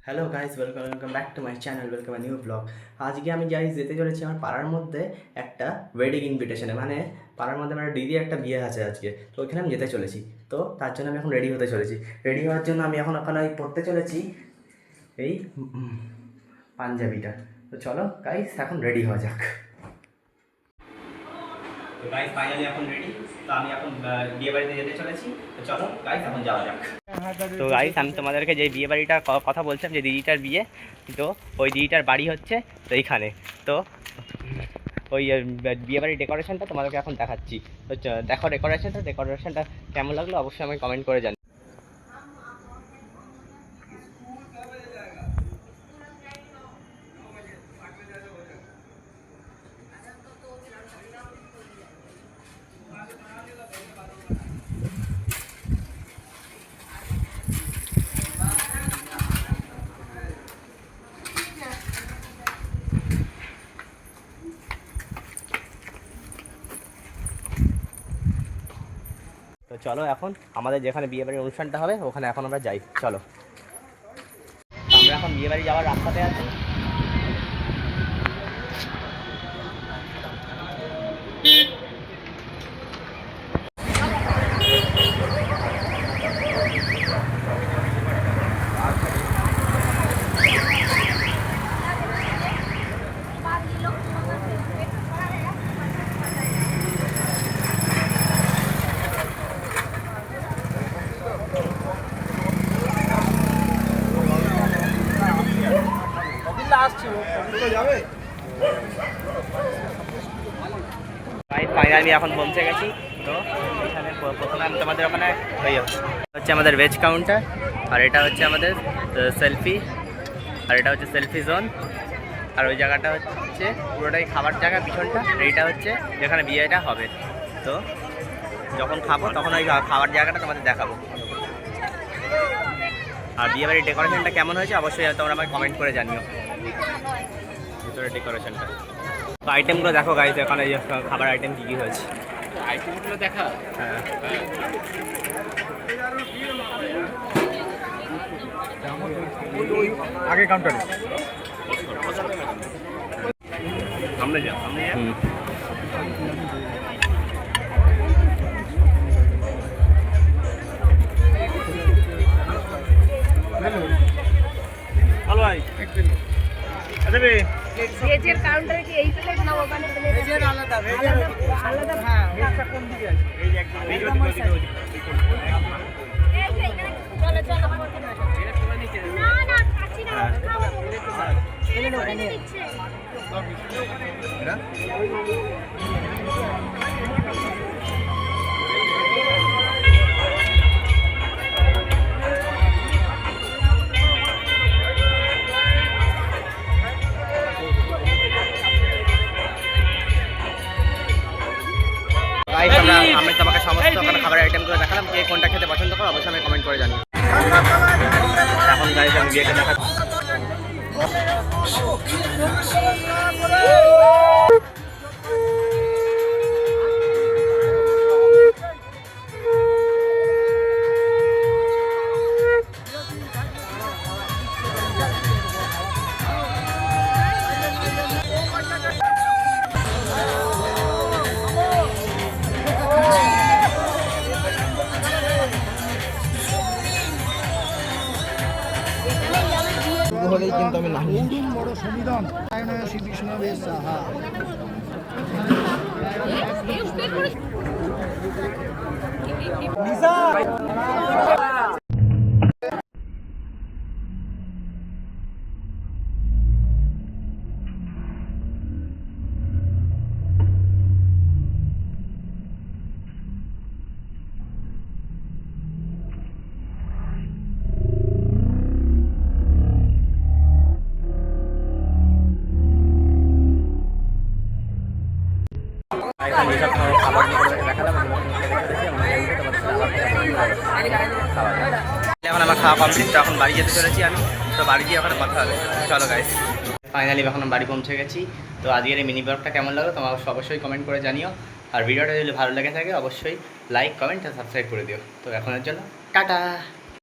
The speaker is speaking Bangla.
Hello guys, welcome back to my channel, welcome new blog. আজকে আমি যেতে চলেছি আমার পাড়ার মধ্যে একটা ওয়েডিং ইনভিটেশনে, মানে পাড়ার মধ্যে আমার দিদি একটা বিয়ে আছে আজকে, তো ওইখানে আমি যেতে চলেছি। তো তার জন্য আমি এখন রেডি হতে চলেছি। রেডি হওয়ার জন্য আমি এখন ওখানে পড়তে চলেছি এই পাঞ্জাবিটা। তো চলো গাইস, এখন রেডি হওয়া যাক। তো গাইস ফাইনালি এখন রেডি। তো আমি এখন বিয়ে বাড়িতে যেতে চলেছি। তো চলো গাইস, এখন যাওয়া যাক। তো গাইস, আমি তোমাদেরকে যে বিয়ে বাড়িটার কথা বলছিলাম, যে দিদিটার বিয়ে, তো ওই দিদিটার বাড়ি হচ্ছে তো এইখানে। তো ওই বিয়ে বাড়ির ডেকোরেশনটা তোমাদেরকে এখন দেখাচ্ছি। তো দেখো ডেকোরেশনটা কেমন লাগলো অবশ্যই আমাকে কমেন্ট করে জানি। তো চলো এখন আমাদের যেখানে বিয়ে বাড়ির অনুষ্ঠানটা হবে ওখানে এখন আমরা যাই। চলো, আমরা এখন বিয়ে বাড়ি যাওয়ার রাস্তাতে আছি। ফাইনালি আমি এখন পৌঁছে গেছি। তো এখানে প্রথমে আমি তোমাদের ওখানে হচ্ছে আমাদের ভেজ কাউন্টার, আর এটা হচ্ছে আমাদের সেলফি, আর এটা হচ্ছে সেলফি জোন, আর ওই জায়গাটা হচ্ছে পুরোটাই খাবার জায়গা পিছনটা। এইটা হচ্ছে যেখানে বিয়েটা হবে। তো যখন খাবো তখন ওই খাবার জায়গাটা তোমাদের দেখাবো। আর বিয়ে বাড়ির ডেকোরেশনটা কেমন হয়েছে অবশ্যই তোমরা আমাকে কমেন্ট করে জানিও। ভিতরে ডেকোরেশনটা, তো আইটেমগুলো দেখো গাইজ, এখানে খাবার আইটেম কী কী হয়েছে আইটেমগুলো দেখা। হ্যাঁ, আগে কাউন্টারে সামনে যা, সামনে যা। ভালো ভাই। আচ্ছা বে ভেজের কাউন্টারে কি এই প্লেট না ওখানে প্লেট? ভেজের আলাদা, ভেজের আলাদা। হ্যাঁ, ভেজটা কোন দিকে আছে? এই যে একদম এই ওদিকে ওদিকে ওদিকে। এই যে এখানে চলো চলো এটা তোলা নিচে। না না কাছি না। এটা ওখানে দিচ্ছে। এটা আমি তোমাকে সমস্ত ওখানে খাবারের আইটেমগুলো দেখালাম। কে কোনটা খেতে পছন্দ করো অবশ্যই আমি কমেন্ট করে জানি। এখন গাইজ আমি বিয়েটা দেখাচ্ছি। হলেই কিন্তু আমি নাহি বড় সংবিধান শ্রীকৃষ্ণ বেশ সাহা এইসব খাবার দেখালাম। এখন আমার খাওয়া কমপ্লিট, তো এখন বাড়ি যেতে চলেছি আমি। তো বাড়ি গিয়ে ওখানে কথা হবে। চলো গাইস, ফাইনালি এখন বাড়ি পৌঁছে গেছি। তো আজকের এই মিনি ব্লগটা কেমন লাগলো তোমরা অবশ্যই কমেন্ট করে জানিও। আর ভিডিওটা যদি ভালো লেগে থাকে অবশ্যই লাইক, কমেন্ট আর সাবস্ক্রাইব করে দিও। তো এখনের জন্য টাটা।